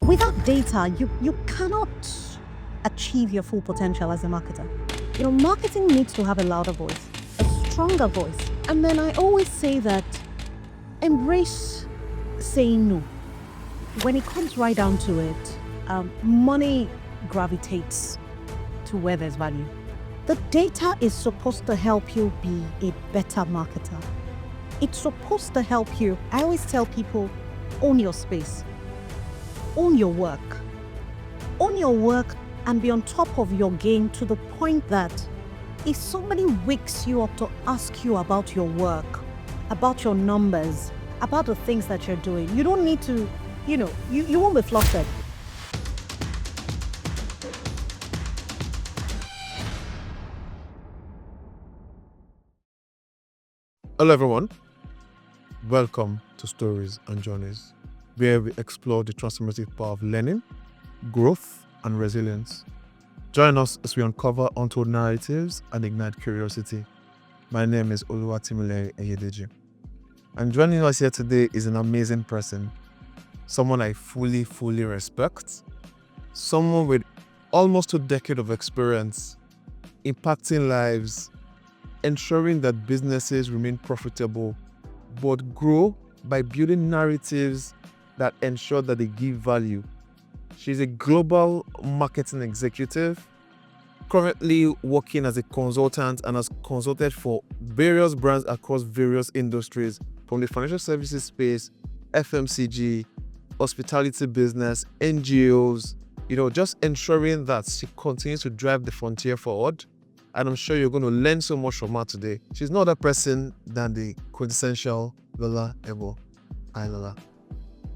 Without data, you cannot achieve your full potential as a marketer. Marketing needs to have a louder voice, a stronger voice. And then I always say that embrace saying no. When it comes right down to it, money gravitates to where there's value. The data is supposed to help you be a better marketer. It's supposed to help you. I always tell people, own your space, own your work and be on top of your game to the point that if somebody wakes you up to ask you about your work, about your numbers, about the things that you're doing, you don't need to, you won't be flustered. Hello everyone, welcome to Stories and Journeys, where we explore the transformative power of learning, growth and resilience. Join us as we uncover untold narratives and ignite curiosity. My name is Oluwatimilere Eyedeji, and joining us here today is an amazing person, someone I fully respect, someone with almost a decade of experience, impacting lives, ensuring that businesses remain profitable but grow by building narratives that ensure that they give value. She's a global marketing executive, currently working as a consultant and has consulted for various brands across various industries, from the financial services space, FMCG, hospitality business, NGOs, just ensuring that she continues to drive the frontier forward. And I'm sure you're going to learn so much from her today. She's no other person than the quintessential Lola Egboh. Hi, Lola.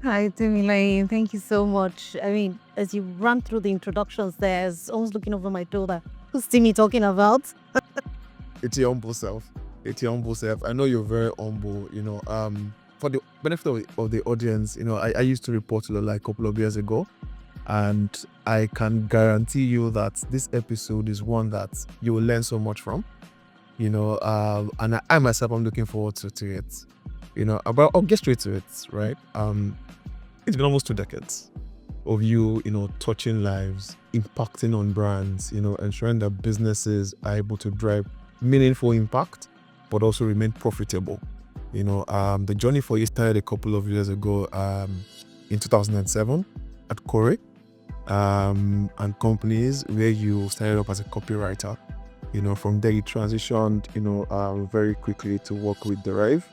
Hi, Timilai. Thank you so much. I mean, as you run through the introductions there, I was almost looking over my shoulder. Who's Timmy talking about? It's your humble self. I know you're very humble, For the benefit of the audience, I used to report to Lola a couple of years ago. And I can guarantee you that this episode is one that you will learn so much from, and I myself, I'm looking forward to it, but I'll get straight to it, right? It's been almost 2 decades of you, touching lives, impacting on brands, ensuring that businesses are able to drive meaningful impact, but also remain profitable. The journey for you started a couple of years ago, in 2007 at Corey. And companies where you started up as a copywriter. From there you transitioned, very quickly to work with Derive,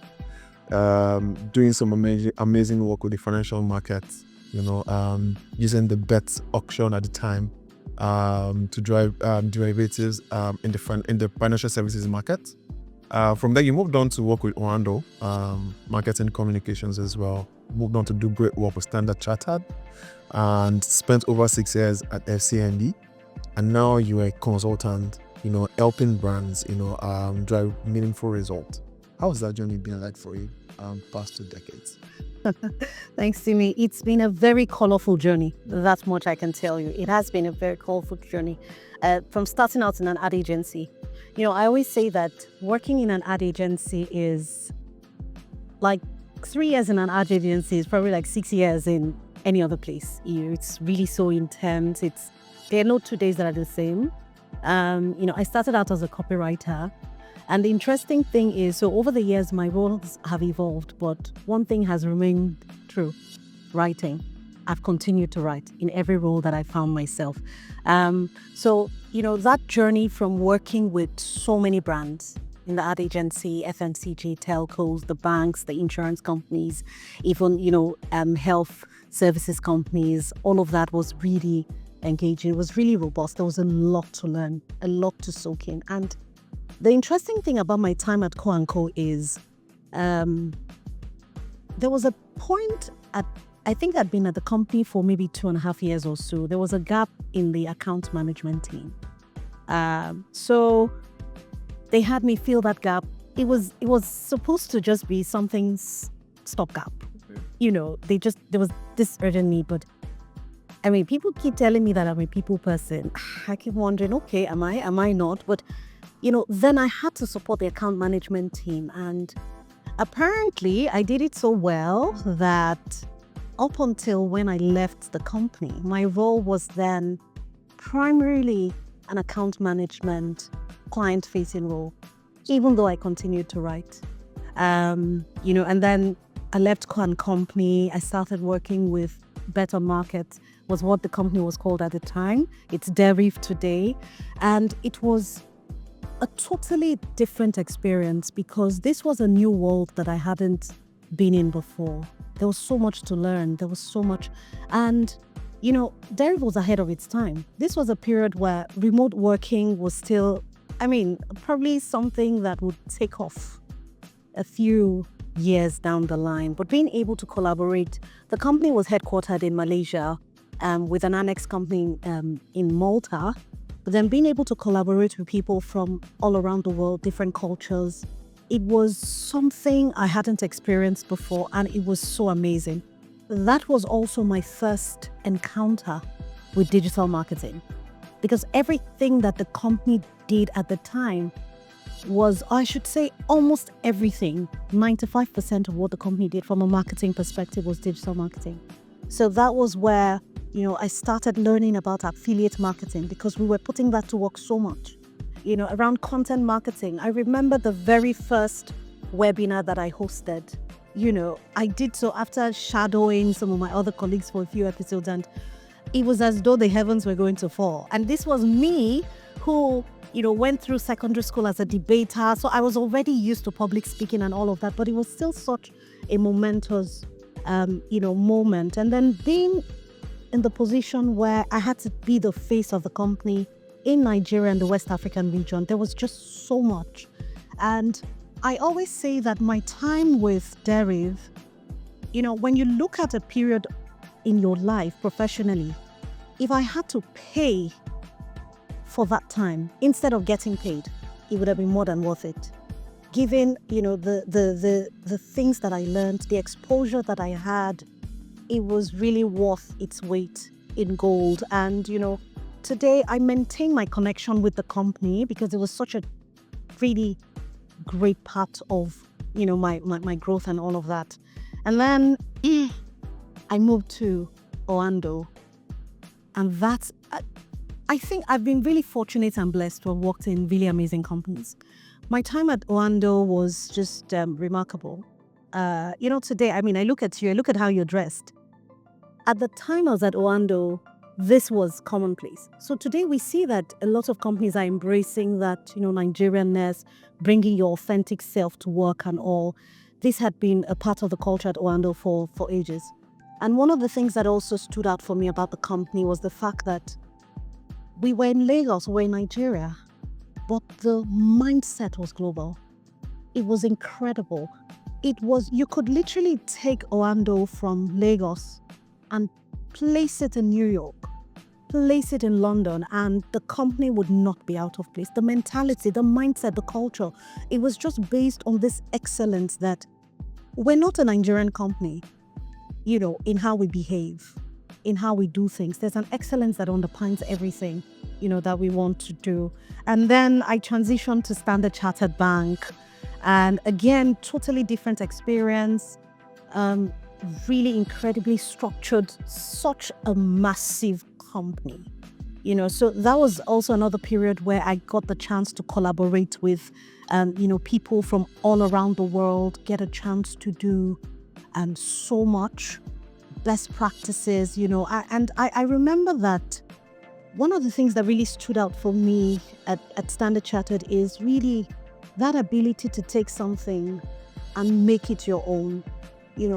doing some amazing work with the financial markets, using the bet auction at the time to drive derivatives in the financial services market. From there you moved on to work with Orlando, marketing communications as well. Moved on to do great work with Standard Chartered and spent over 6 years at FCND, and now you're a consultant, helping brands, drive meaningful results. How has that journey been like for you past 2 decades? Thanks, Timmy. It's been a very colorful journey. That much I can tell you. It has been a very colorful journey. From starting out in an ad agency, I always say that working in an ad agency is like 3 years in an ad agency is probably like 6 years in any other place. It's really so intense. There are no 2 days that are the same. I started out as a copywriter, and the interesting thing is, so over the years my roles have evolved, but one thing has remained true: writing. I've continued to write in every role that I found myself. That journey from working with so many brands in the ad agency, FMCG, telcos, the banks, the insurance companies, even, health services companies, all of that was really engaging. It was really robust. There was a lot to learn, a lot to soak in. And the interesting thing about my time at Co & Co is there was a point I think I'd been at the company for maybe 2.5 years or so. There was a gap in the account management team. So they had me fill that gap. It was supposed to just be something's stopgap. There was this urgent need, but people keep telling me that I'm a people person. I keep wondering, okay, am I not? But, then I had to support the account management team, and apparently I did it so well that up until when I left the company, my role was then primarily an account management, client-facing role, even though I continued to write. And then I left company. I started working with Better Market, was what the company was called at the time. It's Deriv today. And it was a totally different experience because this was a new world that I hadn't been in before. There was so much to learn. There was so much. And, Deriv was ahead of its time. This was a period where remote working was still, probably something that would take off a few years down the line. But being able to collaborate, the company was headquartered in Malaysia with an annex company in Malta. But then being able to collaborate with people from all around the world, different cultures, it was something I hadn't experienced before, and it was so amazing. That was also my first encounter with digital marketing, because everything that the company did at the time was, I should say, almost everything, 95% of what the company did from a marketing perspective was digital marketing. So that was where I started learning about affiliate marketing because we were putting that to work so much. Around content marketing, I remember the very first webinar that I hosted. I did so after shadowing some of my other colleagues for a few episodes, and it was as though the heavens were going to fall. And this was me who, went through secondary school as a debater. So I was already used to public speaking and all of that, but it was still such a momentous, moment. And then being in the position where I had to be the face of the company in Nigeria and the West African region, there was just so much. And I always say that my time with Deriv, when you look at a period in your life professionally, if I had to pay for that time instead of getting paid, it would have been more than worth it. Given, the things that I learned, the exposure that I had, it was really worth its weight in gold. And, today I maintain my connection with the company because it was such a really great part of, my growth and all of that. And then I moved to Oando. And that's, I think I've been really fortunate and blessed to have worked in really amazing companies. My time at Oando was just remarkable. Today, I look at you, I look at how you're dressed. At the time I was at Oando, this was commonplace. So today we see that a lot of companies are embracing that, Nigerianness, bringing your authentic self to work and all. This had been a part of the culture at Oando for ages. And one of the things that also stood out for me about the company was the fact that we were in Lagos, we were in Nigeria, but the mindset was global. It was incredible. You could literally take Oando from Lagos and place it in New York, place it in London, and the company would not be out of place. The mentality, the mindset, the culture, it was just based on this excellence that we're not a Nigerian company, in how we behave, in how we do things. There's an excellence that underpins everything, that we want to do. And then I transitioned to Standard Chartered Bank, and again, totally different experience. Really incredibly structured, such a massive company, so that was also another period where I got the chance to collaborate with people from all around the world, get a chance to do so much best practices, and I remember that one of the things that really stood out for me at Standard Chartered is really that ability to take something and make it your own.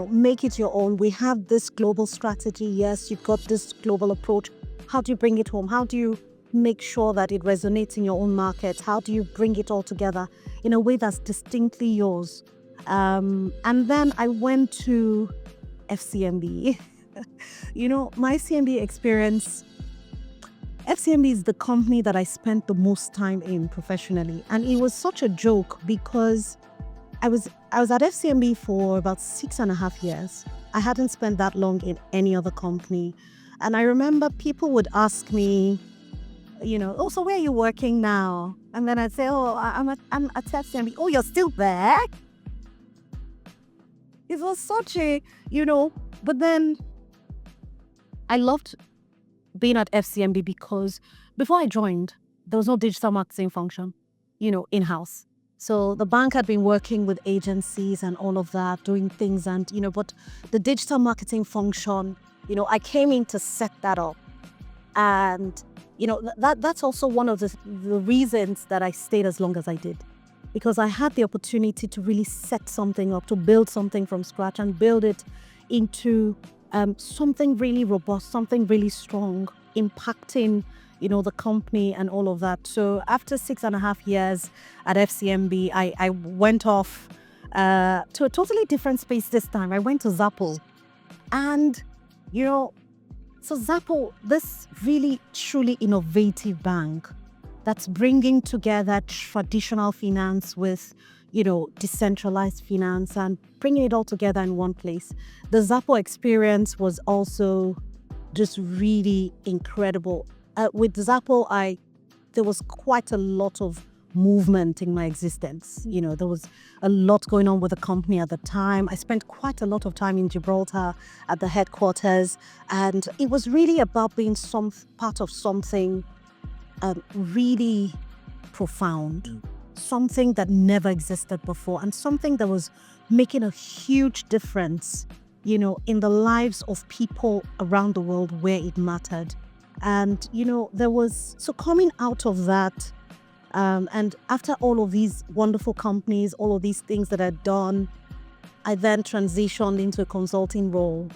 Make it your own. We have this global strategy. Yes, you've got this global approach. How do you bring it home? How do you make sure that it resonates in your own market? How do you bring it all together in a way that's distinctly yours? And then I went to FCMB. My CMB experience, FCMB is the company that I spent the most time in professionally. And it was such a joke because I was at FCMB for about 6.5 years. I hadn't spent that long in any other company. And I remember people would ask me, oh, so where are you working now? And then I'd say, oh, I'm at FCMB. Oh, you're still there? It was such a, but then I loved being at FCMB because before I joined, there was no digital marketing function, in-house. So the bank had been working with agencies and all of that, doing things and, but the digital marketing function, I came in to set that up. And, that's also one of the reasons that I stayed as long as I did. Because I had the opportunity to really set something up, to build something from scratch and build it into something really robust, something really strong, impacting, the company and all of that. So after 6.5 years at FCMB, I went off to a totally different space this time. I went to Zappo. And, so Zappo, this really truly innovative bank that's bringing together traditional finance with, decentralized finance and bringing it all together in one place. The Zappo experience was also just really incredible. With Zappo, there was quite a lot of movement in my existence. There was a lot going on with the company at the time. I spent quite a lot of time in Gibraltar at the headquarters, and it was really about being some part of something really profound, something that never existed before, and something that was making a huge difference, in the lives of people around the world where it mattered. And, so coming out of that, and after all of these wonderful companies, all of these things that I'd done, I then transitioned into a consulting role.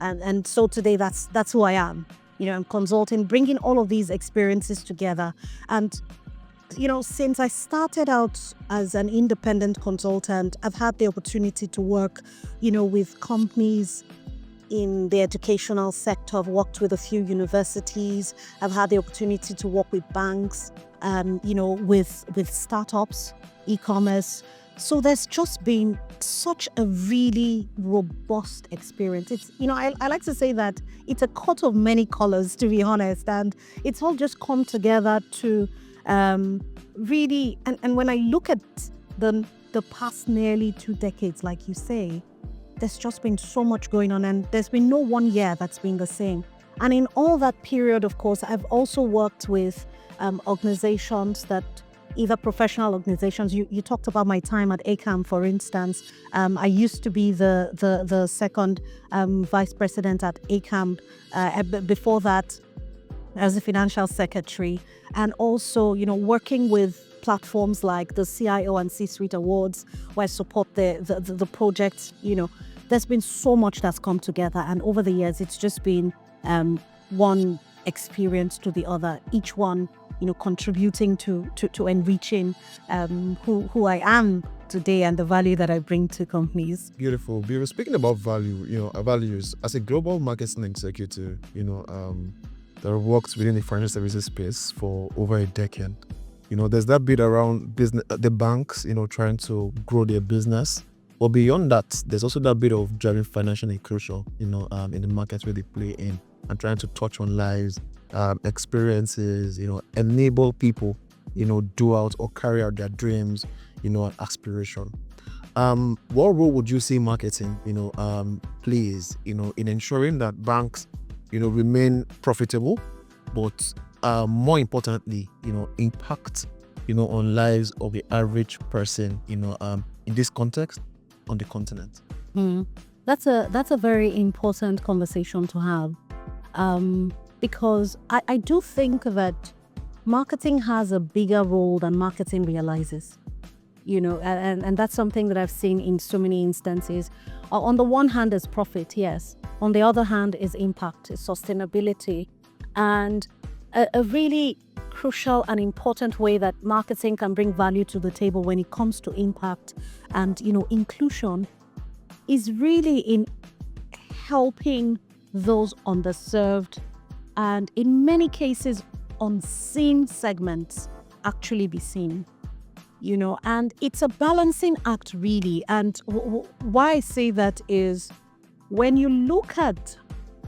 And so today that's who I am. I'm consulting, bringing all of these experiences together. And, since I started out as an independent consultant, I've had the opportunity to work, with companies in the educational sector. I've worked with a few universities. I've had the opportunity to work with banks, with startups, e-commerce. So there's just been such a really robust experience. It's, I like to say that it's a coat of many colors, to be honest, and it's all just come together to really, and when I look at the past nearly 2 decades, like you say, there's just been so much going on, and there's been no one year that's been the same. And in all that period, of course, I've also worked with organizations that, either professional organizations. You talked about my time at ACAM, for instance. I used to be the second vice president at ACAM. Before that, as a financial secretary, and also, working with platforms like the CIO and C-Suite Awards, where I support the projects. There's been so much that's come together, and over the years, it's just been one experience to the other, each one contributing to enriching who I am today and the value that I bring to companies. Beautiful. Speaking about value, values, as a global marketing executive, that works within the financial services space for over a decade, there's that bit around business, the banks, trying to grow their business. But beyond that, there's also that bit of driving financial inclusion, in the markets where they play in, and trying to touch on lives, experiences, enable people, do out or carry out their dreams, and aspiration. What role would you say marketing, plays, in ensuring that banks, remain profitable, but more importantly, impact, on lives of the average person, in this context on the continent? That's a very important conversation to have. Because I do think that marketing has a bigger role than marketing realizes, and that's something that I've seen in so many instances. On the one hand is profit, yes. On the other hand is impact, is sustainability, and a really crucial and important way that marketing can bring value to the table when it comes to impact and, inclusion is really in helping those underserved and in many cases unseen segments actually be seen, and it's a balancing act really. And why I say that is when you look at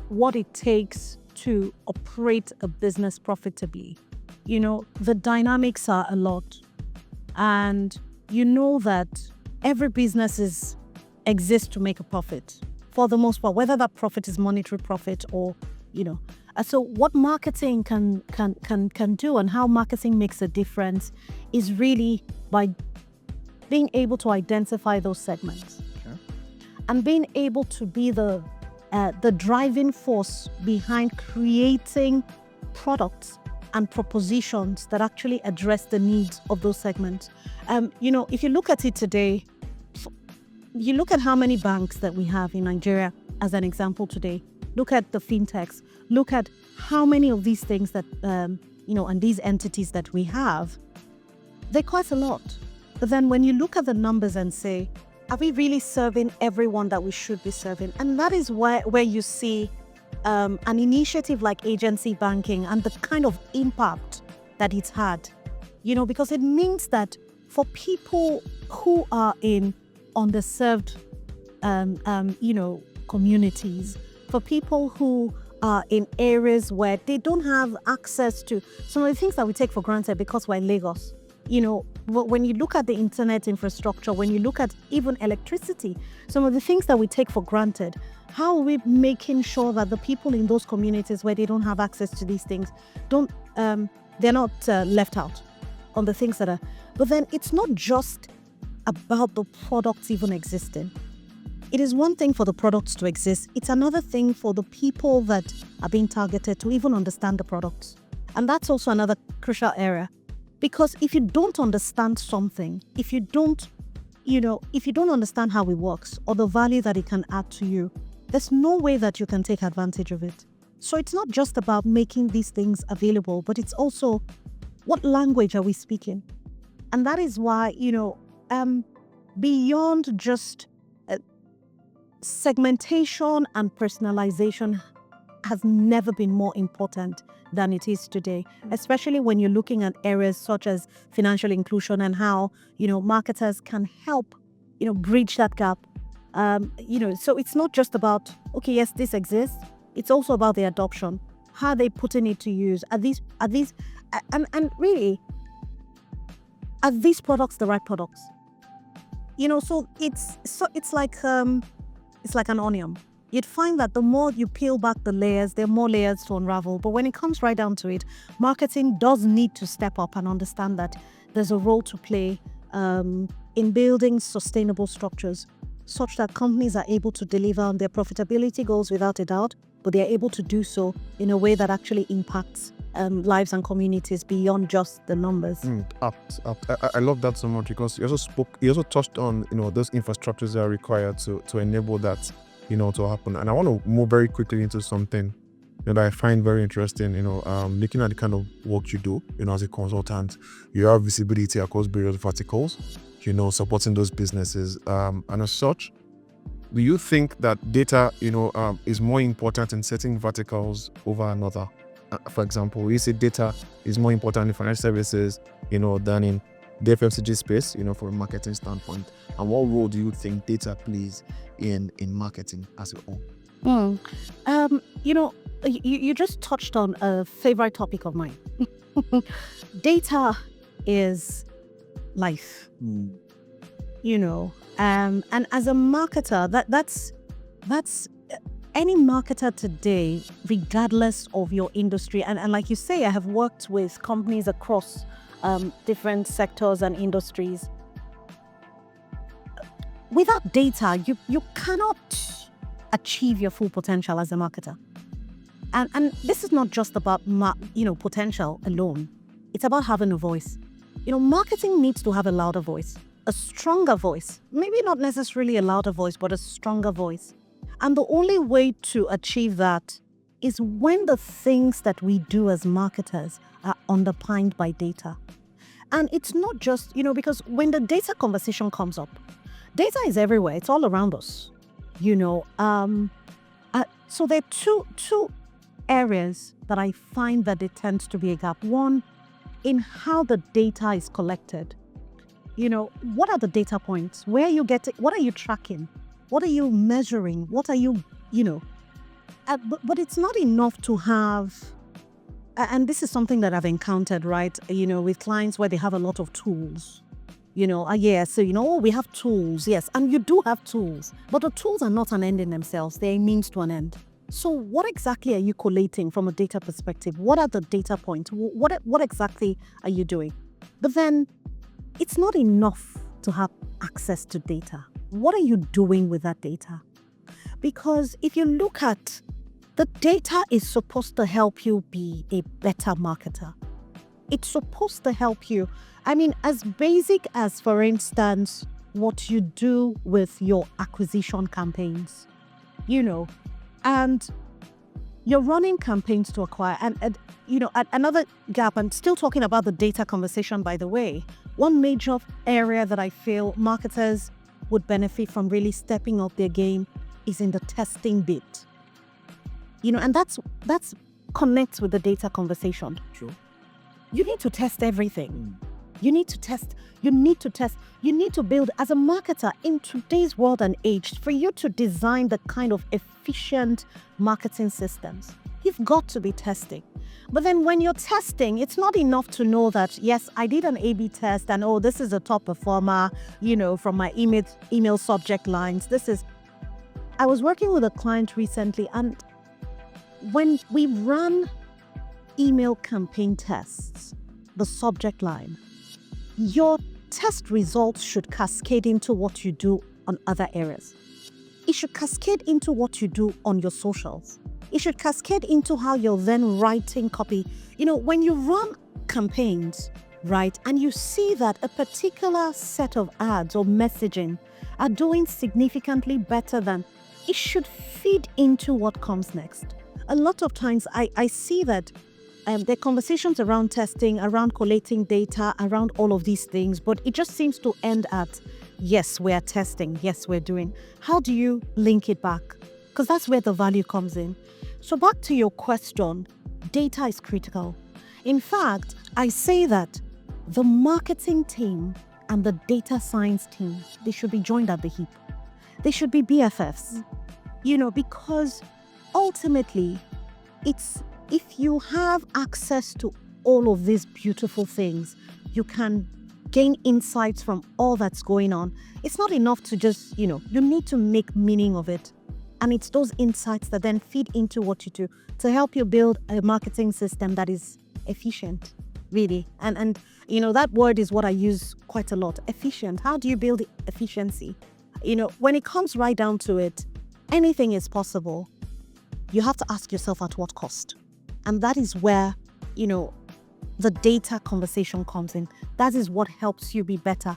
what it takes to operate a business profitably, the dynamics are a lot, and that every business exists to make a profit for the most part, whether that profit is monetary profit or So what marketing can do, and how marketing makes a difference, is really by being able to identify those segments, and being able to be the driving force behind creating products and propositions that actually address the needs of those segments. If you look at it today, you look at how many banks that we have in Nigeria as an example today. Look at the fintechs. Look at how many of these things that, and these entities that we have. They're quite a lot. But then when you look at the numbers and say, are we really serving everyone that we should be serving? And that is where you see an initiative like agency banking and the kind of impact that it's had. Because it means that for people who are in underserved, communities, for people who are in areas where they don't have access to some of the things that we take for granted because we're in Lagos. When you look at the internet infrastructure, when you look at even electricity, some of the things that we take for granted, how are we making sure that the people in those communities where they don't have access to these things, they're not left out on the things that are. But then it's not just about the products even existing. It is one thing for the products to exist. It's another thing for the people that are being targeted to even understand the products. And that's also another crucial area. Because if you don't understand something, if you don't understand how it works or the value that it can add to you, there's no way that you can take advantage of it. So it's not just about making these things available, but it's also what language are we speaking? And that is why, beyond just segmentation and personalization has never been more important than it is today, especially when you're looking at areas such as financial inclusion and how, marketers can help, bridge that gap. So it's not just about, okay, yes, this exists. It's also about the adoption. How are they putting it to use? Are these products the right products? So it's like an onion. You'd find that the more you peel back the layers, there are more layers to unravel. But when it comes right down to it, marketing does need to step up and understand that there's a role to play in building sustainable structures such that companies are able to deliver on their profitability goals without a doubt, but they are able to do so in a way that actually impacts lives and communities beyond just the numbers. I love that so much because you also touched on, those infrastructures that are required to enable that, to happen. And I want to move very quickly into something that I find very interesting, looking at the kind of work you do, as a consultant. You have visibility across various verticals, supporting those businesses. And as such, do you think that data, is more important in certain verticals over another? For example, we say data is more important in financial services, than in the FMCG space, from a marketing standpoint. And what role do you think data plays in marketing as a whole? You just touched on a favorite topic of mine. Data is life. And as a marketer, that's any marketer today, regardless of your industry. And like you say, I have worked with companies across different sectors and industries. Without data, you cannot achieve your full potential as a marketer. And this is not just about potential alone. It's about having a voice. Marketing needs to have a louder voice, a stronger voice. Maybe not necessarily a louder voice, but a stronger voice. And the only way to achieve that is when the things that we do as marketers are underpinned by data. And it's not just, because when the data conversation comes up, data is everywhere. It's all around us, So there are two areas that I find that there tends to be a gap. One, in how the data is collected. What are the data points? Where are you getting? What are you tracking? What are you measuring? What are you, but it's not enough to have, and this is something that I've encountered, right? With clients where they have a lot of tools. We have tools, yes, and you do have tools, but the tools are not an end in themselves. They're a means to an end. So what exactly are you collating from a data perspective? What are the data points? What exactly are you doing? But then it's not enough to have access to data. What are you doing with that data? Because if you look at the data is supposed to help you be a better marketer. It's supposed to help you. I mean, as basic as, for instance, what you do with your acquisition campaigns, and you're running campaigns to acquire. And another gap, I'm still talking about the data conversation, by the way. One major area that I feel marketers would benefit from really stepping up their game is in the testing bit. And that's connects with the data conversation. True. You need to test everything. You need to test. You need to build, as a marketer in today's world and age, for you to design the kind of efficient marketing systems, you've got to be testing. But then when you're testing, it's not enough to know that, yes, I did an A/B test and, oh, this is a top performer, from my email subject lines. I was working with a client recently, and when we ran email campaign tests, the subject line, your test results should cascade into what you do on other areas. It should cascade into what you do on your socials. It should cascade into how you're then writing copy. When you run campaigns, right, and you see that a particular set of ads or messaging are doing significantly better than, it should feed into what comes next. A lot of times I see that there are conversations around testing, around collating data, around all of these things, but it just seems to end at, yes, we're testing, yes, we're doing. How do you link it back? Because that's where the value comes in. So back to your question, data is critical. In fact, I say that the marketing team and the data science team, they should be joined at the hip. They should be BFFs, because ultimately, it's, if you have access to all of these beautiful things, you can gain insights from all that's going on. It's not enough to just, you need to make meaning of it. And it's those insights that then feed into what you do to help you build a marketing system that is efficient, really. And that word is what I use quite a lot, efficient. How do you build efficiency? When it comes right down to it, anything is possible. You have to ask yourself at what cost. And that is where, the data conversation comes in. That is what helps you be better.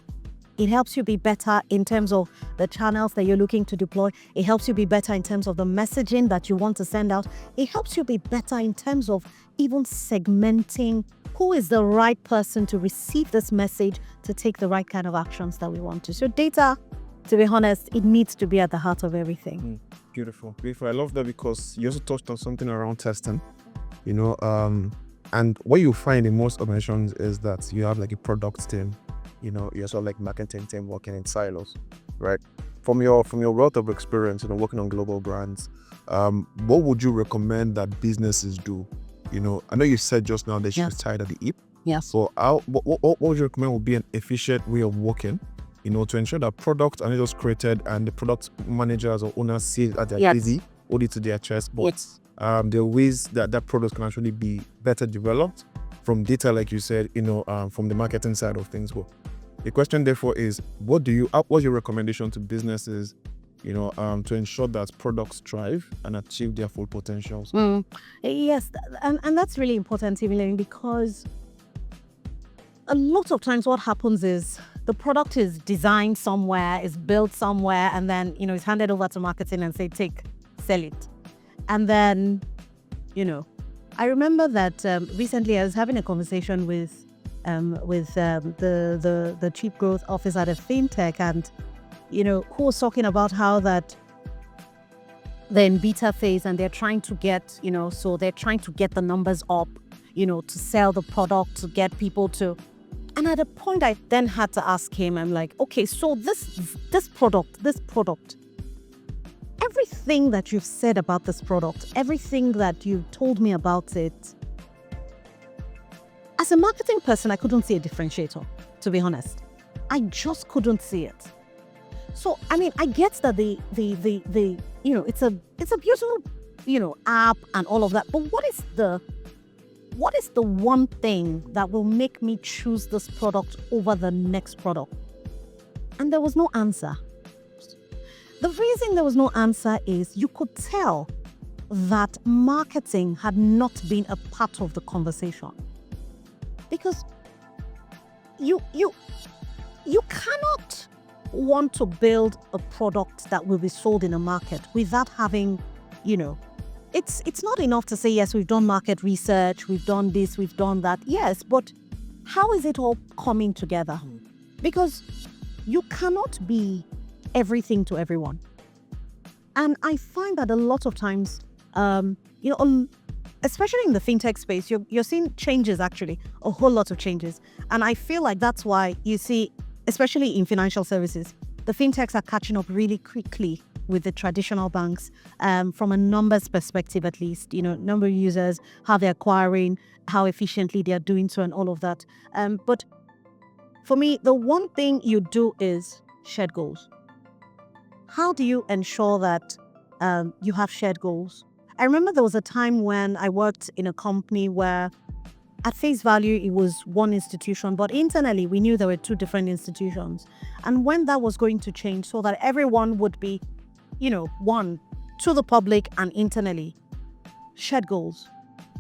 It helps you be better in terms of the channels that you're looking to deploy. It helps you be better in terms of the messaging that you want to send out. It helps you be better in terms of even segmenting who is the right person to receive this message to take the right kind of actions that we want to. So data, to be honest, it needs to be at the heart of everything. Beautiful. I love that because you also touched on something around testing, and what you find in most organizations is that you have like a product team, you're sort of like marketing team working in silos, right? From your wealth of experience, working on global brands, what would you recommend that businesses do? I know you said just now that she's tied at the hip. Yes. So what would you recommend would be an efficient way of working, to ensure that products are not just created and the product managers or owners see that they're busy, hold it to their chest, but there are ways that product can actually be better developed from data, like you said, from the marketing side of things. But the question therefore is, what's your recommendation to businesses, to ensure that products thrive and achieve their full potentials? Yes, and that's really important, Evelyn, because a lot of times what happens is the product is designed somewhere, is built somewhere, and then, it's handed over to marketing and say, sell it. And then, I remember that recently I was having a conversation with the chief growth officer at a fintech, and who was talking about how that they're in beta phase and they're trying to get so they're trying to get the numbers up, to sell the product, to get people to. And at a point, I then had to ask him. I'm like, okay, so this product. Everything that you've said about this product, everything that you told me about it, as a marketing person, I couldn't see a differentiator, to be honest. I just couldn't see it. So, I mean, I get that it's a beautiful app and all of that. But what is the one thing that will make me choose this product over the next product? And there was no answer. The reason there was no answer is you could tell that marketing had not been a part of the conversation. Because you cannot want to build a product that will be sold in a market without having, it's not enough to say, yes, we've done market research, we've done this, we've done that. Yes, but how is it all coming together? Because you cannot be everything to everyone. And I find that a lot of times, especially in the fintech space, you're seeing changes, actually, a whole lot of changes. And I feel like that's why you see, especially in financial services, the fintechs are catching up really quickly with the traditional banks, from a numbers perspective, at least, number of users, how they're acquiring, how efficiently they're doing so, and all of that. But for me, the one thing you do is shared goals. How do you ensure that you have shared goals? I remember there was a time when I worked in a company where at face value, it was one institution, but internally we knew there were two different institutions. And when that was going to change so that everyone would be, one to the public and internally, shared goals.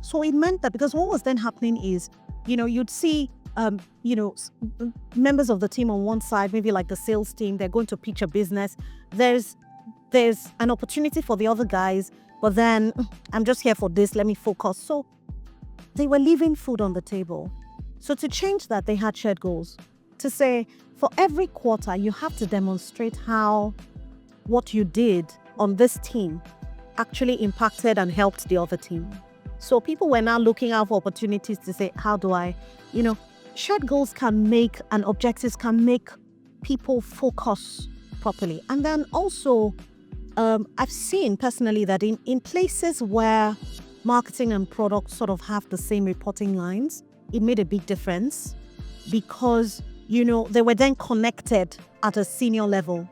So it meant that, because what was then happening is, you'd see, members of the team on one side, maybe like the sales team, they're going to pitch a business. There's an opportunity for the other guys, but then I'm just here for this, let me focus. So they were leaving food on the table. So to change that, they had shared goals. To say, for every quarter, you have to demonstrate how what you did on this team actually impacted and helped the other team. So people were now looking out for opportunities to say, how do I, shared goals can make, and objectives can make people focus properly. And then also, I've seen personally that in places where marketing and product sort of have the same reporting lines, it made a big difference because, they were then connected at a senior level.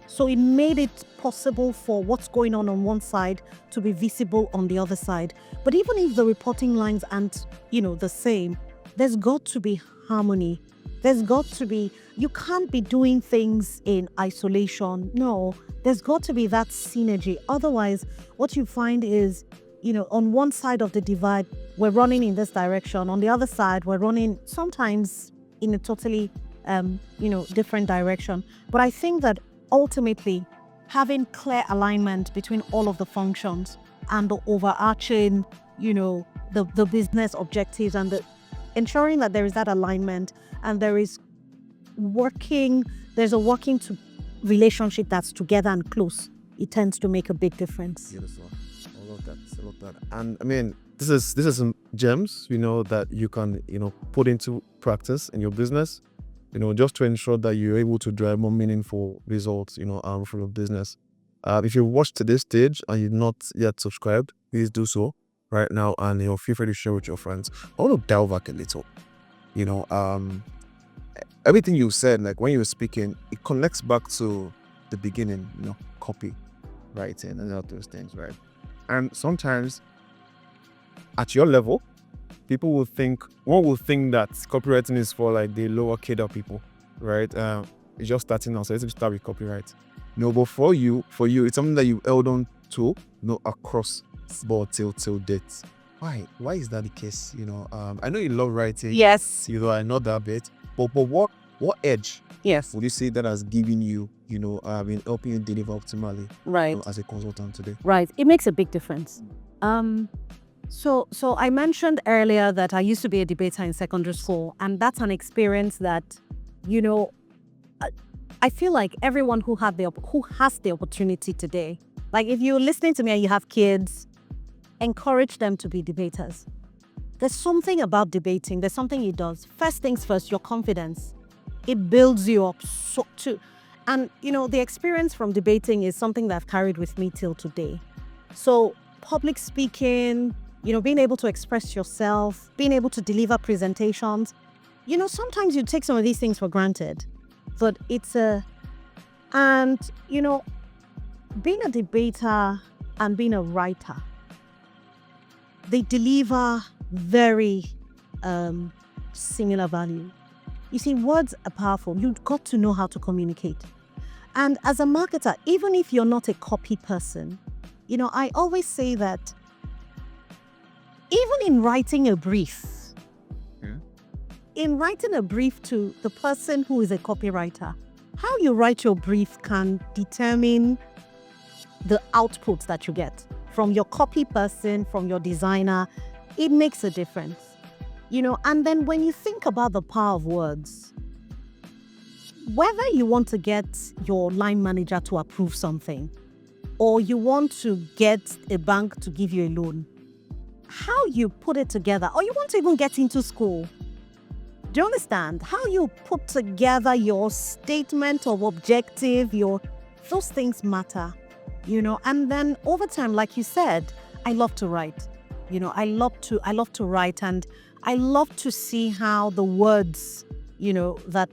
So it made it possible for what's going on one side to be visible on the other side. But even if the reporting lines aren't, the same, there's got to be harmony. There's got to be, you can't be doing things in isolation. No, there's got to be that synergy. Otherwise, what you find is, on one side of the divide, we're running in this direction. On the other side, we're running sometimes in a totally, different direction. But I think that ultimately, having clear alignment between all of the functions and the overarching, the business objectives and ensuring that there is that alignment and there's a working relationship that's together and close, it tends to make a big difference. Beautiful. I love that. And I mean, this is some gems, that you can, put into practice in your business, just to ensure that you're able to drive more meaningful results, for your business. If you watched to this stage and you're not yet subscribed, please do so right now, and feel free to share with your friends. I want to delve back a little. Everything you said, like when you were speaking, it connects back to the beginning, copy writing and all those things, right? And sometimes at your level, one will think that copywriting is for like the lower cadre people, right? It's just starting out, so let's start with copyright. No, but for you, it's something that you held on to, across board till date. Why is that the case? I know you love writing. Yes. I know that bit. But what edge? Yes. Would you say that has given you, been helping you deliver optimally? Right. As a consultant today. Right. It makes a big difference. So I mentioned earlier that I used to be a debater in secondary school, and that's an experience that, I feel like everyone who has the opportunity today, like if you're listening to me and you have kids, encourage them to be debaters. There's something about debating. There's something it does. First things first, your confidence. It builds you up so too. And, the experience from debating is something that I've carried with me till today. So public speaking, being able to express yourself, being able to deliver presentations. Sometimes you take some of these things for granted, but being a debater and being a writer they deliver very similar value. You see, words are powerful. You've got to know how to communicate. And as a marketer, even if you're not a copy person, I always say that even in writing a brief, in writing a brief to the person who is a copywriter, how you write your brief can determine the output that you get from your copy person, from your designer. It makes a difference, and then when you think about the power of words, whether you want to get your line manager to approve something or you want to get a bank to give you a loan, how you put it together, or you want to even get into school, do you understand? How you put together your statement of objective, those things matter, and then over time, like you said, I love to write. I love to write, and I love to see how the words, that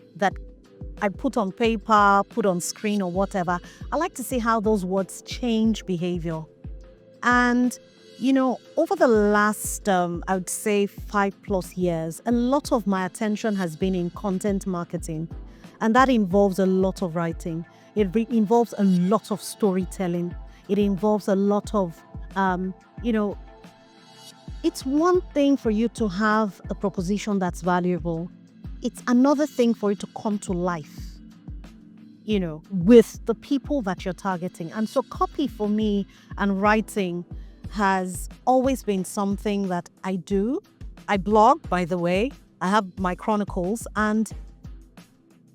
I put on paper, put on screen or whatever, I like to see how those words change behavior. And over the last, I would say 5+ years, a lot of my attention has been in content marketing. And that involves a lot of writing. It involves a lot of storytelling. It involves a lot of, it's one thing for you to have a proposition that's valuable. It's another thing for it to come to life, with the people that you're targeting. And so copy for me and writing has always been something that I do. I blog, by the way. I have my chronicles, and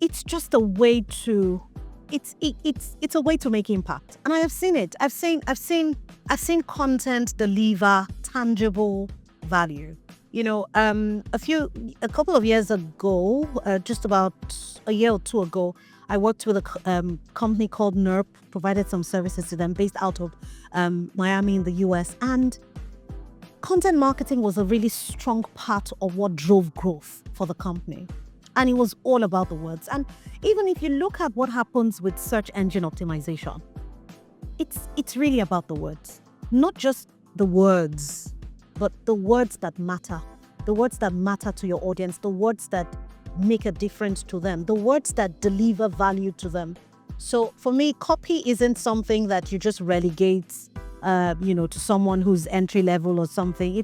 it's just a way to it's a way to make impact. And I have seen it. I've seen content deliver tangible value. A couple of years ago, just about a year or two ago, I worked with a company called NERP, provided some services to them based out of Miami in the US. And content marketing was a really strong part of what drove growth for the company. And it was all about the words. And even if you look at what happens with search engine optimization, it's really about the words. Not just the words, but the words that matter. The words that matter to your audience, the words that make a difference to them, the words that deliver value to them. So for me, copy isn't something that you just relegate, to someone who's entry level or something.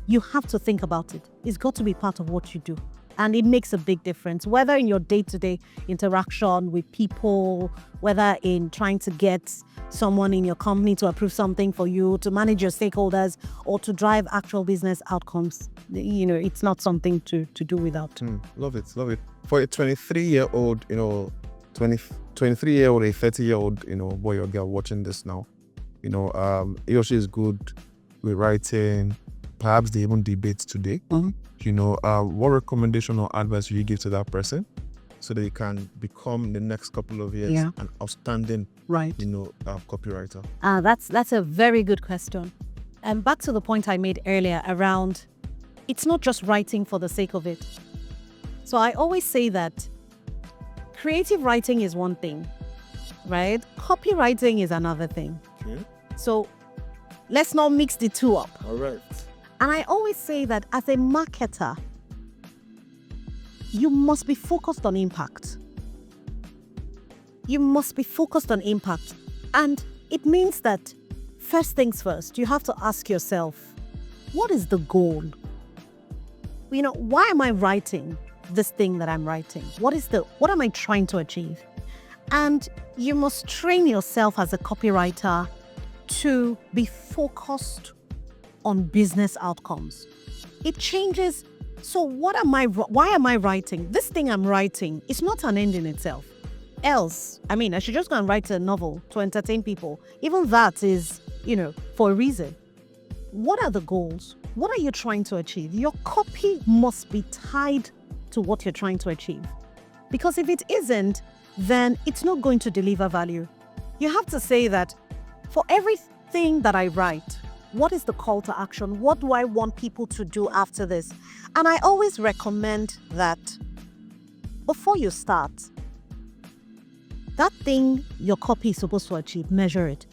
You have to think about it. It's got to be part of what you do. And it makes a big difference, whether in your day-to-day interaction with people, whether in trying to get someone in your company to approve something for you, to manage your stakeholders, or to drive actual business outcomes. It's not something to do without. Love it. For a 23-year-old, 23-year-old, a 30-year-old, boy or girl watching this now, he or she is good with writing. Perhaps they even debate today. What recommendation or advice will you give to that person so that you can become in the next couple of years an outstanding, copywriter? That's a very good question. And back to the point I made earlier around, it's not just writing for the sake of it. So I always say that creative writing is one thing, right? Copywriting is another thing. Okay. So let's not mix the two up. All right. And I always say that as a marketer, you must be focused on impact. You must be focused on impact. And it means that first things first, you have to ask yourself, what is the goal? Why am I writing this thing that I'm writing? What am I trying to achieve? And you must train yourself as a copywriter to be focused on business outcomes. It changes. So why am I writing? This thing I'm writing is not an end in itself. Else, I should just go and write a novel to entertain people. Even that is, for a reason. What are the goals? What are you trying to achieve? Your copy must be tied to what you're trying to achieve. Because if it isn't, then it's not going to deliver value. You have to say that for everything that I write, what is the call to action? What do I want people to do after this? And I always recommend that before you start, that thing your copy is supposed to achieve, measure it.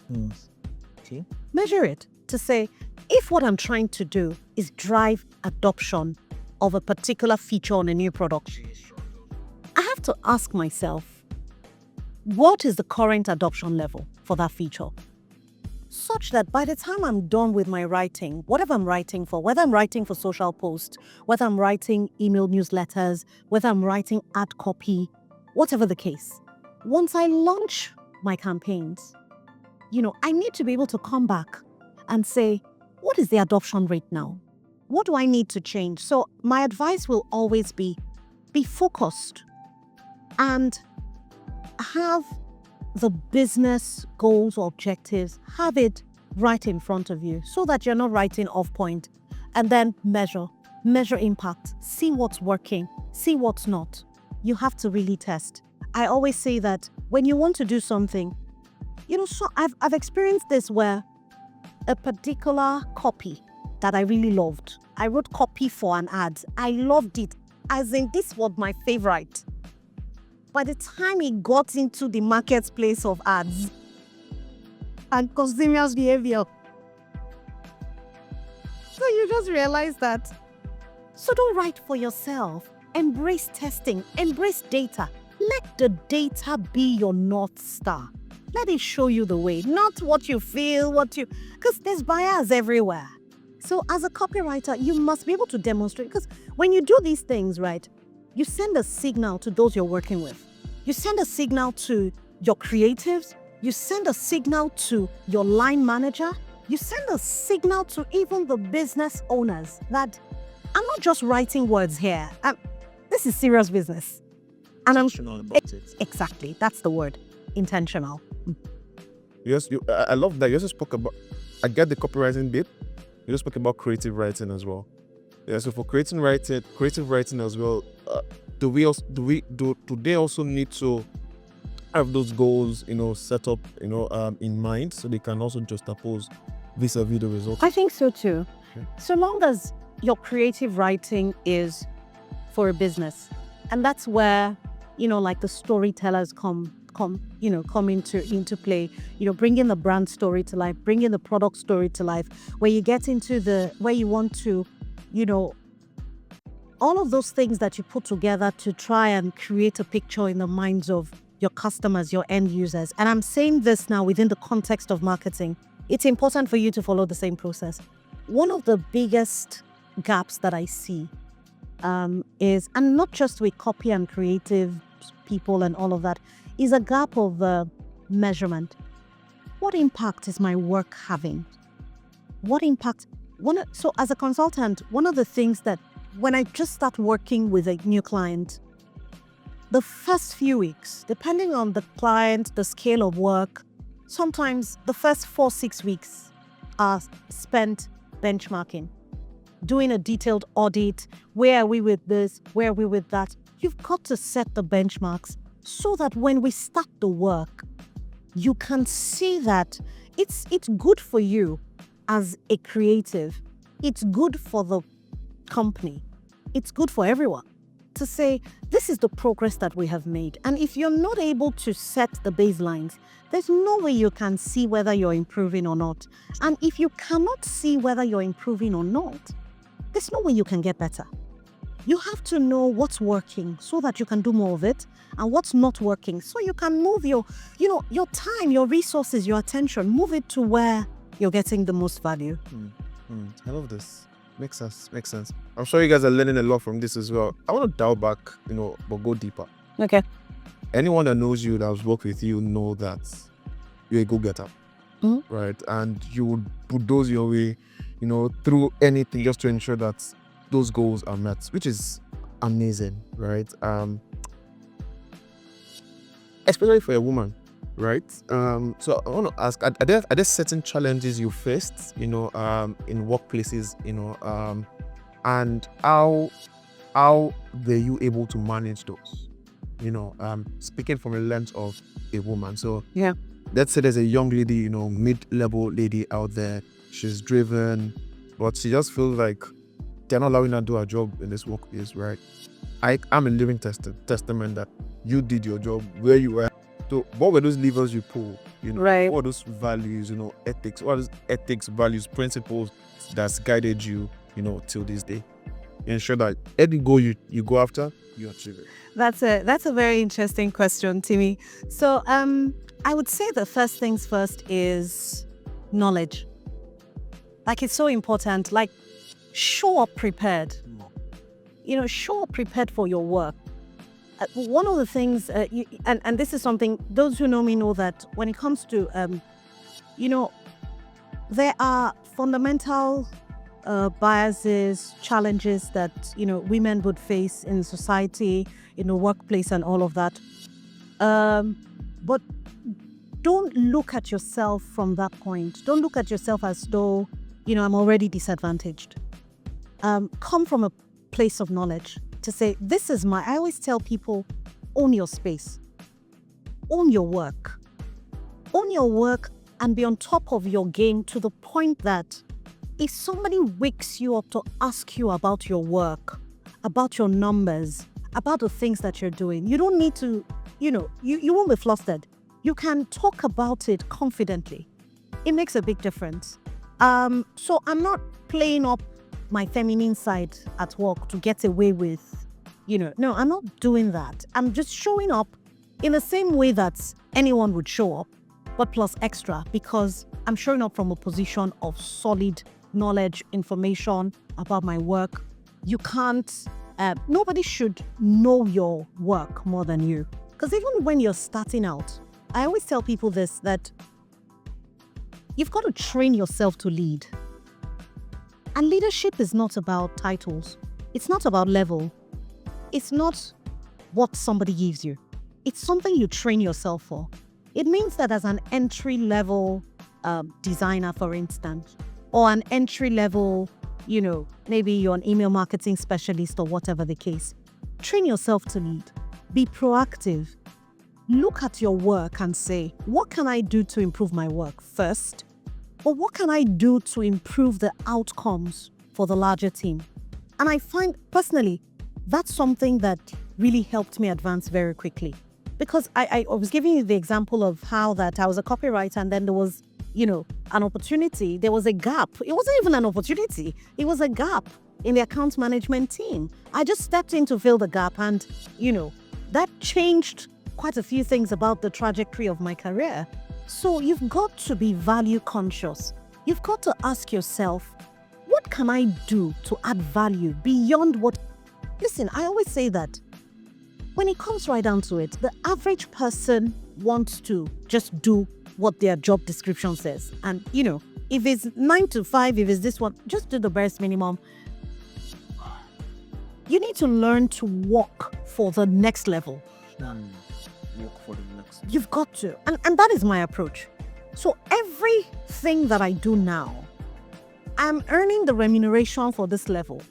Okay. Measure it. to say, if what I'm trying to do is drive adoption of a particular feature on a new product, I have to ask myself, what is the current adoption level for that feature? Such that by the time I'm done with my writing, whatever I'm writing for, whether I'm writing for social posts, whether I'm writing email newsletters, whether I'm writing ad copy, whatever the case, once I launch my campaigns, I need to be able to come back and say, what is the adoption rate now? What do I need to change? So my advice will always be focused and have the business goals or objectives, have it right in front of you so that you're not writing off point, and then measure impact, see what's working, see what's not. You have to really test. I always say that when you want to do something, so I've experienced this where a particular copy that I really loved, I wrote copy for an ad. I loved it, as in this was my favorite. By the time it got into the marketplace of ads and consumers' behavior, so you just realize that. So don't write for yourself. Embrace testing, embrace data. Let the data be your North Star. Let it show you the way, not what you feel, because there's bias everywhere. So as a copywriter, you must be able to demonstrate, because when you do these things, right, you send a signal to those you're working with. You send a signal to your creatives. You send a signal to your line manager. You send a signal to even the business owners that I'm not just writing words here. This is serious business. And Intentional about it. Exactly. That's the word. Intentional. Yes, I love that. You also spoke about, I get the copywriting bit. You just spoke about creative writing as well. Yeah, so for creative writing as well, do they also need to have those goals, set up, in mind, so they can also juxtapose vis-a-vis the results? I think so too. Okay. So long as your creative writing is for a business, and that's where, like the storytellers come into play, bringing the brand story to life, bringing the product story to life, where you get into where you want to, all of those things that you put together to try and create a picture in the minds of your customers, your end users. And I'm saying this now within the context of marketing. It's important for you to follow the same process. One of the biggest gaps that I see is, and not just with copy and creative people and all of that, is a gap of measurement. What impact is my work having? What impact? So as a consultant, one of the things that when I just start working with a new client, the first few weeks, depending on the client, the scale of work, sometimes the first 4-6 weeks are spent benchmarking, doing a detailed audit. Where are we with this? Where are we with that? You've got to set the benchmarks so that when we start the work, you can see that it's good for you as a creative. It's good for the company. It's good for everyone to say, this is the progress that we have made. And if you're not able to set the baselines, there's no way you can see whether you're improving or not. And if you cannot see whether you're improving or not, there's no way you can get better. You have to know what's working so that you can do more of it, and what's not working so you can move your time, your resources, your attention, move it to where you're getting the most value. I love this. Makes sense. I'm sure you guys are learning a lot from this as well. I want to dial back, but go deeper. Okay. Anyone that knows you, that has worked with you, know that you're a go-getter, right? And you would bulldoze your way, through anything just to ensure that those goals are met, which is amazing, right? Especially for a woman, right? So I want to ask, are there certain challenges you faced, in workplaces, and how were you able to manage those? Speaking from a lens of a woman. So yeah, let's say there's a young lady, mid-level lady out there. She's driven, but she just feels like they're not allowing her to do her job in this workplace, right? I'm a living testament that you did your job where you were. So what were those levers you pulled Right. What are those values, ethics, what are those ethics, values, principles that's guided you, till this day? Ensure that any goal you go after, you achieve it. That's a very interesting question, Timmy. So I would say the first things first is knowledge. Like, it's so important. Like, show up prepared. Show up prepared for your work. One of the things, and this is something, those who know me know that when it comes to, there are fundamental biases, challenges that, women would face in society, in the workplace and all of that. But don't look at yourself from that point. Don't look at yourself as though, I'm already disadvantaged. Come from a place of knowledge to say, I always tell people, own your space, own your work and be on top of your game to the point that if somebody wakes you up to ask you about your work, about your numbers, about the things that you're doing, you don't need to, you won't be flustered. You can talk about it confidently. It makes a big difference. So I'm not playing up my feminine side at work to get away with, no, I'm not doing that. I'm just showing up in the same way that anyone would show up, but plus extra, because I'm showing up from a position of solid knowledge, information about my work. You can't, nobody should know your work more than you. Because even when you're starting out, I always tell people this, that you've got to train yourself to lead. And leadership is not about titles. It's not about level. It's not what somebody gives you. It's something you train yourself for. It means that as an entry-level designer, for instance, or an entry-level, maybe you're an email marketing specialist or whatever the case, train yourself to lead. Be proactive. Look at your work and say, what can I do to improve my work first? Or what can I do to improve the outcomes for the larger team? And I find, personally, that's something that really helped me advance very quickly. Because I was giving you the example of how that I was a copywriter and then there was, an opportunity. There was a gap. It wasn't even an opportunity. It was a gap in the account management team. I just stepped in to fill the gap and, that changed quite a few things about the trajectory of my career. So you've got to be value conscious. You've got to ask yourself, what can I do to add value beyond what... Listen, I always say that when it comes right down to it, the average person wants to just do what their job description says. And, if it's 9 to 5, if it's this one, just do the barest minimum. You need to learn to walk for the next level. Walk for the next. You've got to. And that is my approach. So everything that I do now, I'm earning the remuneration for this level.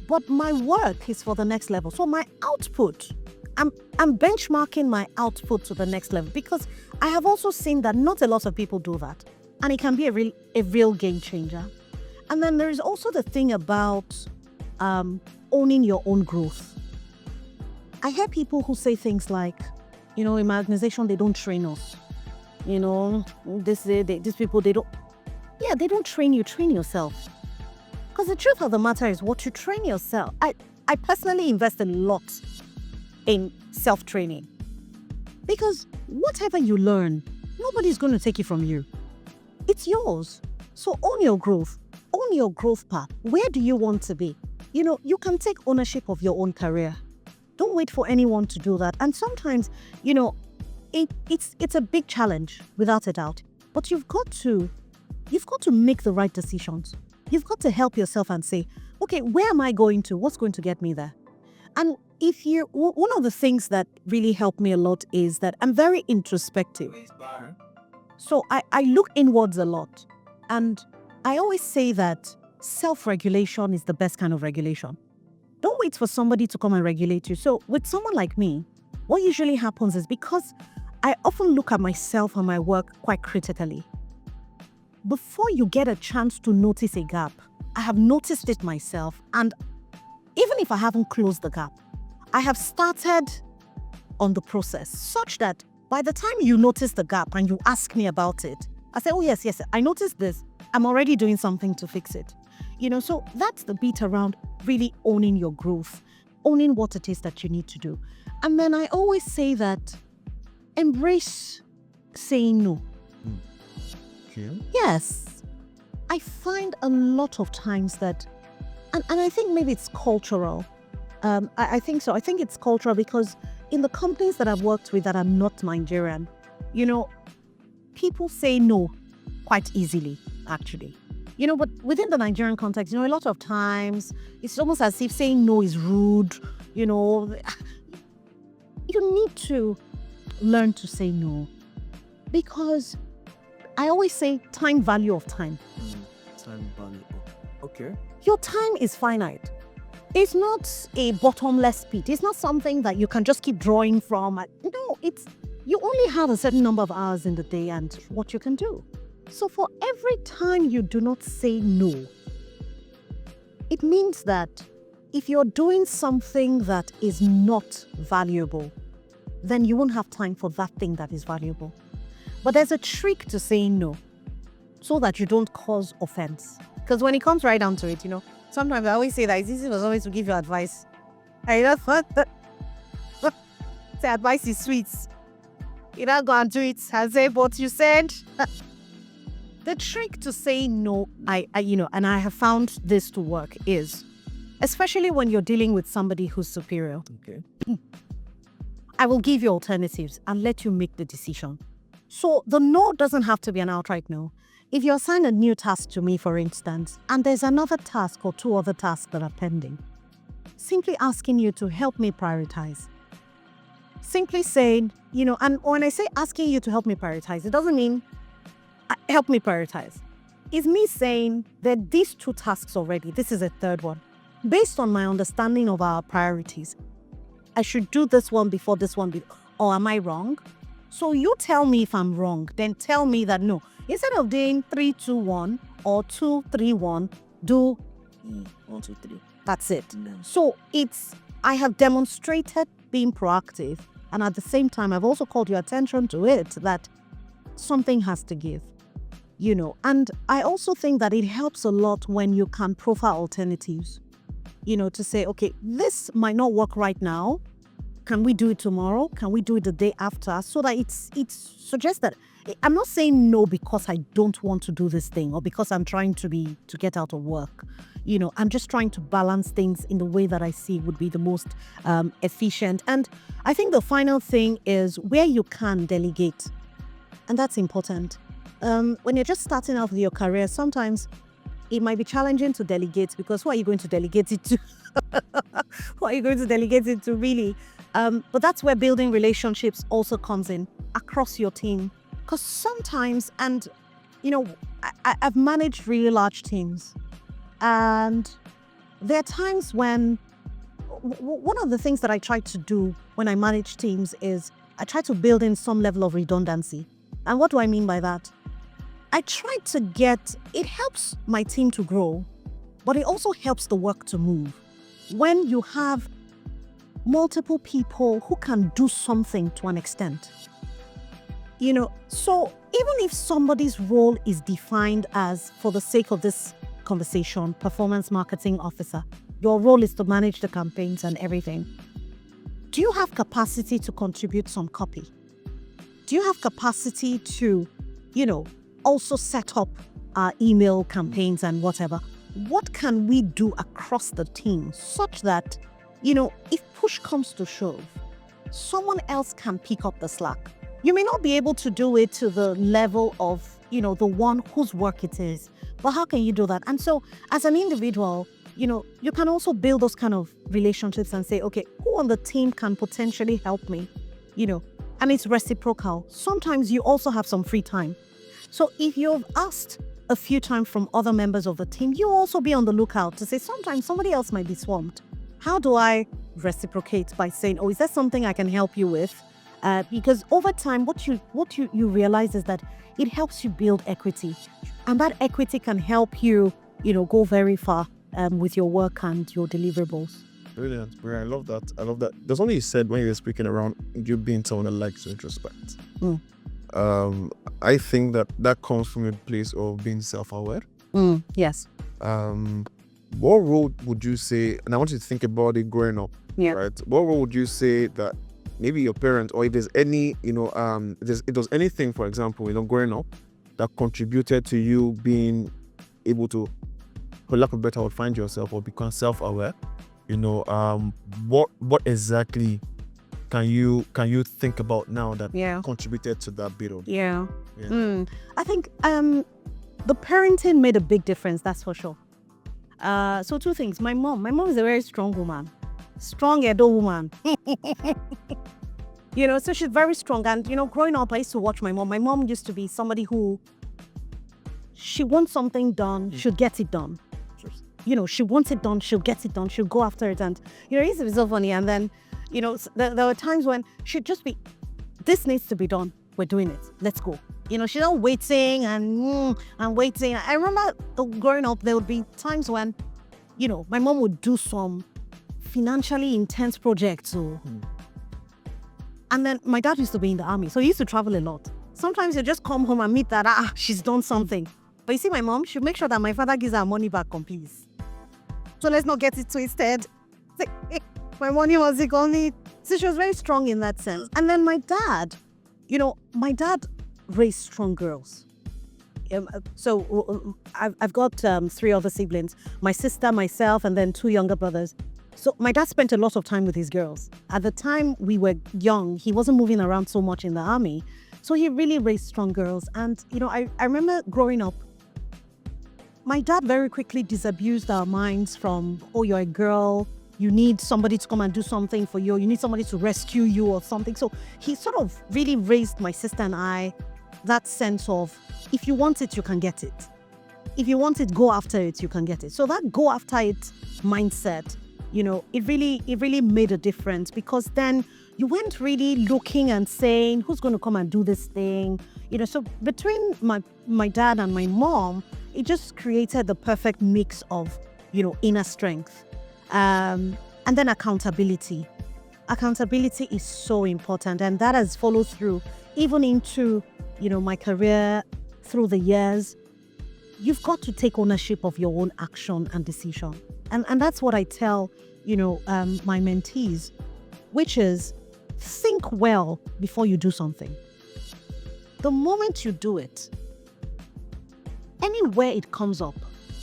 But my work is for the next level. So my output, I'm benchmarking my output to the next level, because I have also seen that not a lot of people do that. And it can be a real game changer. And then there is also the thing about owning your own growth. I hear people who say things like, in my organization, they don't train us. These people, they don't. Yeah, they don't train you, train yourself. Because the truth of the matter is what you train yourself. I personally invest a lot in self-training. Because whatever you learn, nobody's going to take it from you. It's yours. So own your growth path. Where do you want to be? You can take ownership of your own career. Don't wait for anyone to do that. And sometimes, it's a big challenge, without a doubt. But you've got to make the right decisions. You've got to help yourself and say, okay, where am I going to? What's going to get me there? And one of the things that really helped me a lot is that I'm very introspective. So I look inwards a lot. And I always say that self-regulation is the best kind of regulation. Don't wait for somebody to come and regulate you. So with someone like me, what usually happens is, because I often look at myself and my work quite critically, before you get a chance to notice a gap, I have noticed it myself. And even if I haven't closed the gap, I have started on the process such that By the time you notice the gap and you ask me about it, I say, oh yes, I noticed this. I'm already doing something to fix it. So that's the bit around really owning your growth, owning what it is that you need to do. And then I always say that embrace saying no. Okay. Yes. I find a lot of times that, and I think maybe it's cultural. I think so. I think it's cultural because in the companies that I've worked with that are not Nigerian, people say no quite easily, actually. But within the Nigerian context, a lot of times it's almost as if saying no is rude. You need to learn to say no because I always say time value of time. Time value. Okay. Your time is finite. It's not a bottomless pit. It's not something that you can just keep drawing from. No, you only have a certain number of hours in the day and what you can do. So for every time you do not say no, it means that if you're doing something that is not valuable, then you won't have time for that thing that is valuable. But there's a trick to saying no so that you don't cause offense. Because when it comes right down to it, sometimes I always say that it's easy for always to give you advice. I just thought that the advice is sweet. You don't go and do it and say what you said. The trick to say no, and I have found this to work is, especially when you're dealing with somebody who's superior. Okay. I will give you alternatives and let you make the decision. So the no doesn't have to be an outright no. If you assign a new task to me, for instance, and there's another task or two other tasks that are pending, simply asking you to help me prioritize. Simply saying, and when I say asking you to help me prioritize, it doesn't mean help me prioritize. It's me saying that these two tasks already, this is a third one. Based on my understanding of our priorities, I should do this one before this one, or am I wrong? So you tell me if I'm wrong, then tell me that no. Instead of doing 3, 2, 1 or 2, 3, 1, do 1, 2, 3. That's it. No. So I have demonstrated being proactive, and at the same time, I've also called your attention to it that something has to give, And I also think that it helps a lot when you can profile alternatives, to say, okay, this might not work right now. Can we do it tomorrow? Can we do it the day after? So that it suggests that I'm not saying no because I don't want to do this thing or because I'm trying to get out of work. I'm just trying to balance things in the way that I see would be the most efficient. And I think the final thing is where you can delegate. And that's important. When you're just starting out with your career, sometimes it might be challenging to delegate because who are you going to delegate it to? Who are you going to delegate it to really? But that's where building relationships also comes in across your team. Because sometimes, and I've managed really large teams, and there are times when one of the things that I try to do when I manage teams is I try to build in some level of redundancy. And what do I mean by that? I try to it helps my team to grow, but it also helps the work to move. When you have multiple people who can do something to an extent, so even if somebody's role is defined as, for the sake of this conversation, performance marketing officer, your role is to manage the campaigns and everything. Do you have capacity to contribute some copy? Do you have capacity to, also set up our email campaigns and whatever? What can we do across the team such that, if push comes to shove, someone else can pick up the slack? You may not be able to do it to the level of, the one whose work it is, but how can you do that? And so as an individual, you can also build those kind of relationships and say, okay, who on the team can potentially help me? And it's reciprocal. Sometimes you also have some free time. So if you've asked a few times from other members of the team, you also be on the lookout to say sometimes somebody else might be swamped. How do I reciprocate by saying, oh, is there something I can help you with? Because over time, what you realize is that it helps you build equity. And that equity can help you, go very far with your work and your deliverables. Brilliant. Brilliant. I love that. I love that. There's something you said when you were speaking around you being someone that likes introspect. I think that comes from a place of being self-aware. Yes. What role would you say, and I want you to think about it growing up, right? What role would you say that maybe your parents, or if there's any, if there's anything, for example, growing up that contributed to you being able to, for lack of a better word, find yourself or become self-aware? What exactly can you think about now that contributed to that bit of? I think the parenting made a big difference, that's for sure. So two things. My mom is a very strong woman, strong Edo woman. So she's very strong. And growing up, I used to watch my mom. My mom used to be somebody who, she wants something done, she'll get it done. She wants it done, she'll get it done, she'll go after it. And it used to be so funny. And then there were times when she'd just be, this needs to be done, we're doing it, let's go. She's not waiting and waiting. I remember growing up, there would be times when, my mom would do some financially intense projects. And then my dad used to be in the army, so he used to travel a lot. Sometimes he'd just come home and meet that, she's done something. But you see, my mom, she'll make sure that my father gives her money back complete. So let's not get it twisted. My money was only. So she was very strong in that sense. And then my dad, raised strong girls. So I've got 3 other siblings, my sister, myself, and then 2 younger brothers. So my dad spent a lot of time with his girls. At the time we were young, he wasn't moving around so much in the army. So he really raised strong girls. And, I remember growing up, my dad very quickly disabused our minds from, you're a girl, you need somebody to come and do something for you, you need somebody to rescue you or something. So he sort of really raised my sister and I that sense of, if you want it, you can get it. If you want it, go after it, you can get it. So that go after it mindset, it really made a difference, because then you weren't really looking and saying, who's going to come and do this thing? So between my dad and my mom, it just created the perfect mix of, inner strength. And then accountability. Accountability is so important, and that has followed through even into, my career through the years. You've got to take ownership of your own action and decision. And that's what I tell, my mentees, which is, think well before you do something. The moment you do it, anywhere it comes up,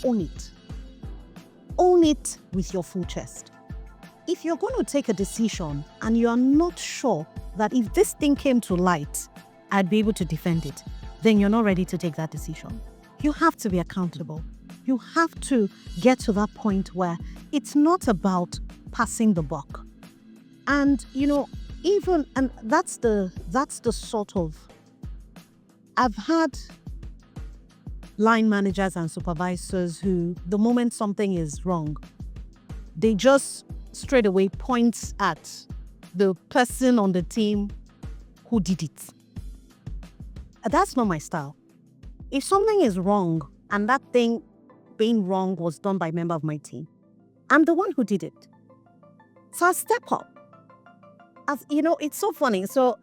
own it. Own it with your full chest. If you're going to take a decision and you are not sure that if this thing came to light, I'd be able to defend it, then you're not ready to take that decision. You have to be accountable. You have to get to that point where it's not about passing the buck. And, and that's the sort of, I've had line managers and supervisors who, the moment something is wrong, they just straight away point at the person on the team who did it. That's not my style. If something is wrong and that thing being wrong was done by a member of my team, I'm the one who did it. So I step up. As it's so funny. So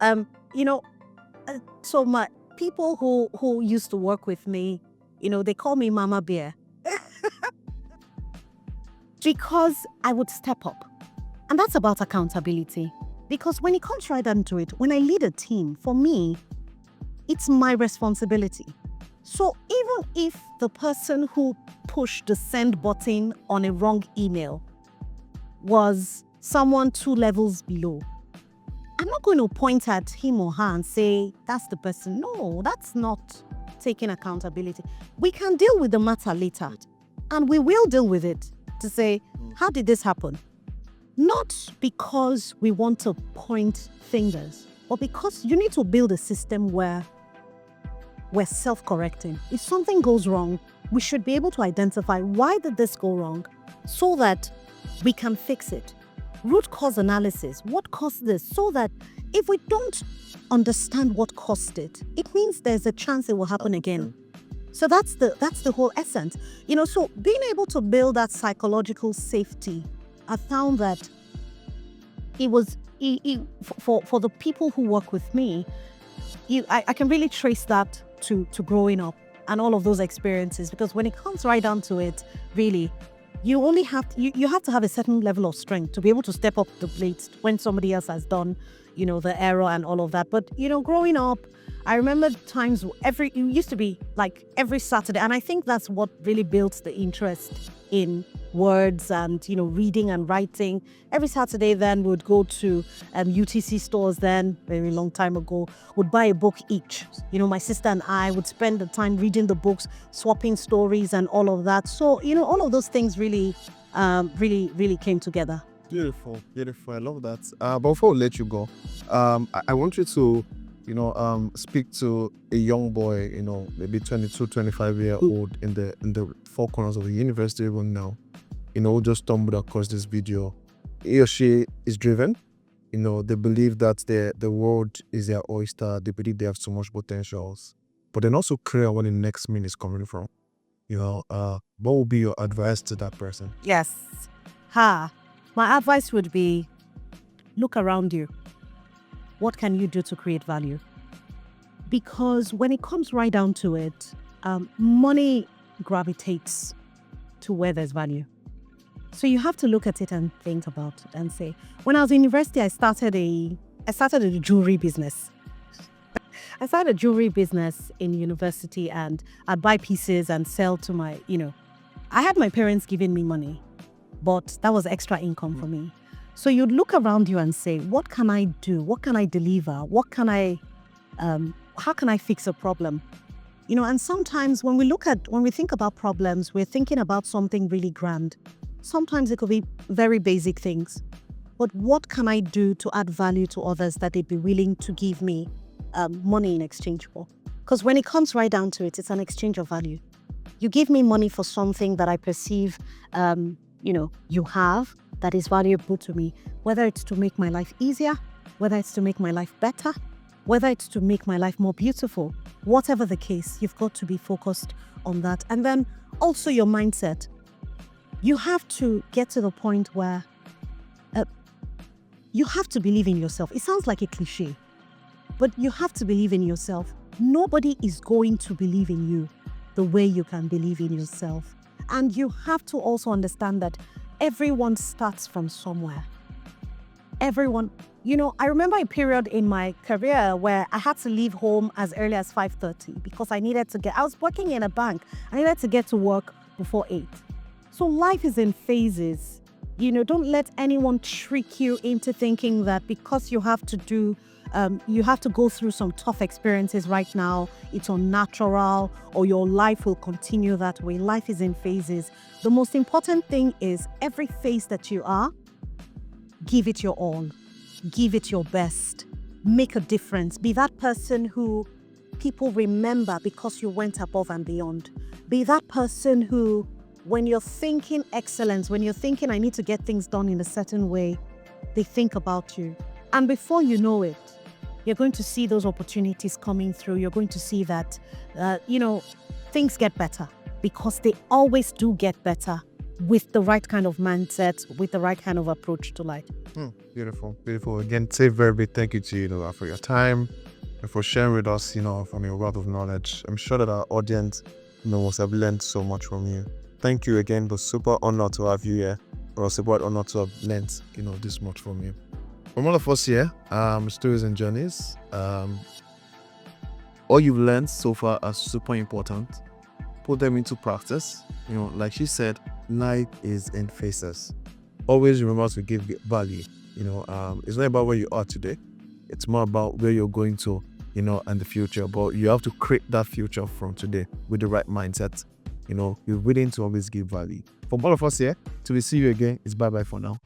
so my people who used to work with me, they call me Mama Bear. Because I would step up. And that's about accountability. Because when it comes right down to it, when I lead a team, for me, it's my responsibility. So even if the person who pushed the send button on a wrong email was someone 2 levels below, I'm not going to point at him or her and say, that's the person. No, that's not taking accountability. We can deal with the matter later. And we will deal with it to say, how did this happen? Not because we want to point fingers, but because you need to build a system where we're self-correcting. If something goes wrong, we should be able to identify why did this go wrong so that we can fix it. Root cause analysis, what caused this? So that if we don't understand what caused it, it means there's a chance it will happen again. So that's the whole essence. So being able to build that psychological safety I found that it was for the people who work with me, I can really trace that to growing up and all of those experiences, because when it comes right down to it, really, you only have you have to have a certain level of strength to be able to step up the plate when somebody else has done, the error and all of that. But growing up, I remember times it used to be like every Saturday, and I think that's what really built the interest in words and reading and writing. Every Saturday then we would go to UTC stores, then very long time ago, would buy a book each. My sister and I would spend the time reading the books, swapping stories and all of that. So all of those things really really came together. Beautiful. I love that. But before we let you go, I want you to speak to a young boy, maybe 22, 25-year-old in the four corners of the university even now, who just stumbled across this video. He or she is driven. They believe that the world is their oyster. They believe they have so much potentials, but they're not so clear where the next minute is coming from. What would be your advice to that person? Yes. My advice would be, look around you. What can you do to create value? Because when it comes right down to it, money gravitates to where there's value. So you have to look at it and think about it and say, when I was in university, I started a jewelry business. I started a jewelry business in university, and I'd buy pieces and sell to my, I had my parents giving me money, but that was extra income for me. So you'd look around you and say, what can I do? What can I deliver? How can I fix a problem? And sometimes when we think about problems, we're thinking about something really grand. Sometimes it could be very basic things. But what can I do to add value to others that they'd be willing to give me money in exchange for? Because when it comes right down to it, it's an exchange of value. You give me money for something that I perceive, you have, that is valuable to me, whether it's to make my life easier, whether it's to make my life better, whether it's to make my life more beautiful. Whatever the case, you've got to be focused on that. And then also your mindset. You have to get to the point where you have to believe in yourself. It sounds like a cliche, but you have to believe in yourself. Nobody is going to believe in you the way you can believe in yourself. And you have to also understand that everyone starts from somewhere. Everyone, I remember a period in my career where I had to leave home as early as 5:30 because I was working in a bank. I needed to get to work before 8. So life is in phases. Don't let anyone trick you into thinking that because you have to go through some tough experiences right now, it's unnatural, or your life will continue that way. Life is in phases. The most important thing is every phase that you are, give it your all. Give it your best. Make a difference. Be that person who people remember because you went above and beyond. Be that person who, when you're thinking excellence, when you're thinking I need to get things done in a certain way, they think about you. And before you know it, you're going to see those opportunities coming through. You're going to see that, things get better, because they always do get better with the right kind of mindset, with the right kind of approach to life. Beautiful. Again, say a very big thank you to you, Lola, for your time and for sharing with us, from your wealth of knowledge. I'm sure that our audience, must have learned so much from you. Thank you again. It was super honored to have you here. It was super honored to have learned, this much from you. From all of us here, Stories and Journeys, all you've learned so far are super important. Put them into practice. Like she said, life is in phases. Always remember to give value. It's not about where you are today. It's more about where you're going to, and the future. But you have to create that future from today with the right mindset. You're willing to always give value. From all of us here, till we see you again, it's bye-bye for now.